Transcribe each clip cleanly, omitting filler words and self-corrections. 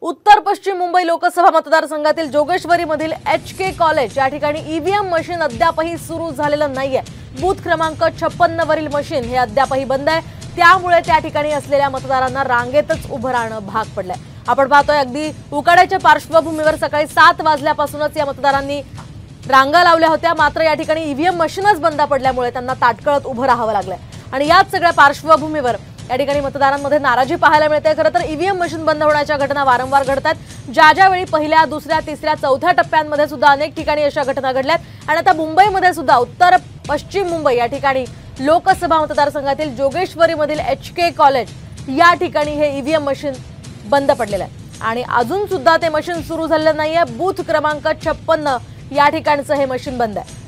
उत्तर पश्चिम मुंबई लोकसभा मतदारसंघातील जोगेश्वरीमधील HK कॉलेज या ठिकाणी ईव्हीएम मशीन अद्यापही सुरू झालेलं नाहीये। बूथ क्रमांक 56 वरील मशीन हे अद्यापही बंद आहे। त्यामुळे त्या ठिकाणी असलेल्या मतदारांना रांगेतच उभं राहणं भाग पडलंय। आपण पाहतोय अगदी उकाड्याच्या पार्श्वभूमीवर सकाळी 7 वाजल्यापासूनच या मतदारांनी रांगा लावल्या होत्या। मात्र या ठिकाणी ईव्हीएम मशीनच बंद पडल्यामुळे त्यांना ताटकळत उभं राहावं लागलंय आणि याच सगळ्या पार्श्वभूमीवर या ठिकाणी मतदारांमध्ये नाराजी पाहायला मिळते। खरं तर ईव्हीएम मशीन बंद होण्याच्या घटना वारंवार घडतात। ज्यावेळी पहिल्या, दुसऱ्या, तिसऱ्या, चौथ्या टप्प्यांमध्ये सुद्धा अनेक ठिकाणी अशा घटना घडल्यात आणि आता मुंबईमध्ये सुद्धा उत्तर पश्चिम मुंबई या ठिकाणी लोकसभा मतदारसंघातील जोगेश्वरीमधील HK कॉलेज या ठिकाणी हे ईव्हीएम मशीन बंद पडलेलं आहे आणि अजून सुद्धा ते मशीन सुरू झालेलं नाहीये। बूथ क्रमांक 56 या ठिकाणचं हे मशीन बंद आहे।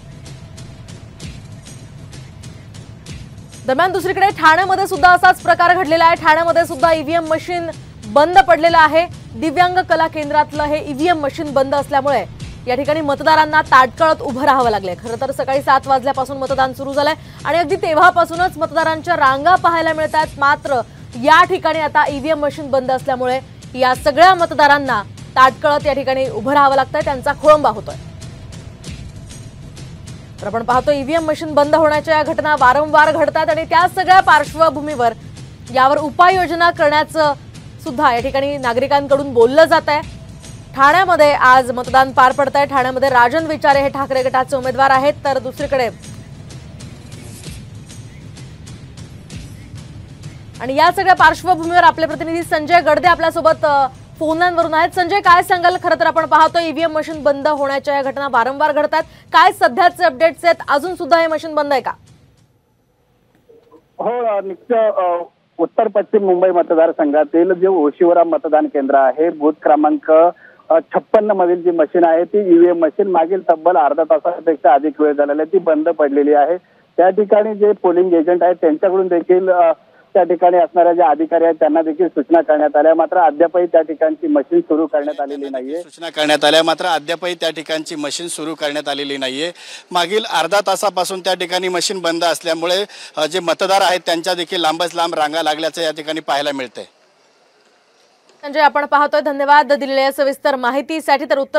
दरम्यान दुसरीकडे ठाण्यामध्ये सुद्धा असाच प्रकार घडलेला आहे। ठाण्यामध्ये सुद्धा ईव्हीएम मशीन बंद पडलेलं आहे। दिव्यांग कला केंद्रातलं हे ईव्हीएम मशीन बंद असल्यामुळे या ठिकाणी मतदारांना ताटकळत उभं राहावं लागलंय। खरं तर सकाळी 7 वाजल्यापासून मतदान सुरू झालंय आणि अगदी तेव्हापासूनच मतदारांच्या रांगा पाहायला मिळतात। मात्र या ठिकाणी आता ईव्हीएम मशीन बंद असल्यामुळे या सगळ्या मतदारांना ताटकळत या ठिकाणी उभं राहावं लागतंय, त्यांचा खोळंबा होतोय। तर आपण पाहतो ईव्हीएम मशीन बंद होण्याच्या घटना वारंवार घडतात आणि त्या सगळ्या पार्श्वभूमीवर यावर उपाययोजना करण्याचं सुद्धा या ठिकाणी नागरिकांकडून बोललं जात आहे। ठाण्यामध्ये आज मतदान पार पडत आहे। ठाण्यामध्ये राजन विचारे हे ठाकरे गटाचे उमेदवार आहेत, तर दुसरीकडे आणि या सगळ्या पार्श्वभूमीवर आपले प्रतिनिधी संजय गडदे आपल्यासोबत फोनवरून आहेत। संजय, काय सांगाल? खरं तर आपण पाहतो ईव्हीएम मशीन बंद होण्याच्या या घटना वारंवार घडतात। काय सध्याचे अपडेट्स आहेत? अजून सुद्धा हे मशीन बंद आहे का? हो, निश्चित उत्तर पश्चिम मुंबई मतदारसंघातील जे ओशिवरा मतदान केंद्र आहे, बूथ क्रमांक 56 मधील जी मशीन आहे ती ईव्हीएम मशीन मागील तब्बल अर्धा तासापेक्षा अधिक वेळ झालेला आहे, ती बंद पडलेली आहे। त्या ठिकाणी जे पोलिंग एजंट आहेत त्यांच्याकडून देखील त्या ठिकाणी असणाऱ्या जे अधिकारी आहेत त्यांना देखील सूचना करण्यात आल्या, मात्र अद्यापही त्या ठिकाणची मशीन सुरू करण्यात आलेली नाहीये। मागील अर्धा तासापासून त्या ठिकाणी मशीन बंद असल्यामुळे जे मतदार आहेत त्यांच्या देखील लांबच लांब रांगा लागल्याचं या ठिकाणी पाहायला मिळतंय। संजय, आपण पाहतोय, धन्यवाद दिलेल्या सविस्तर माहितीसाठी। तर उत्तर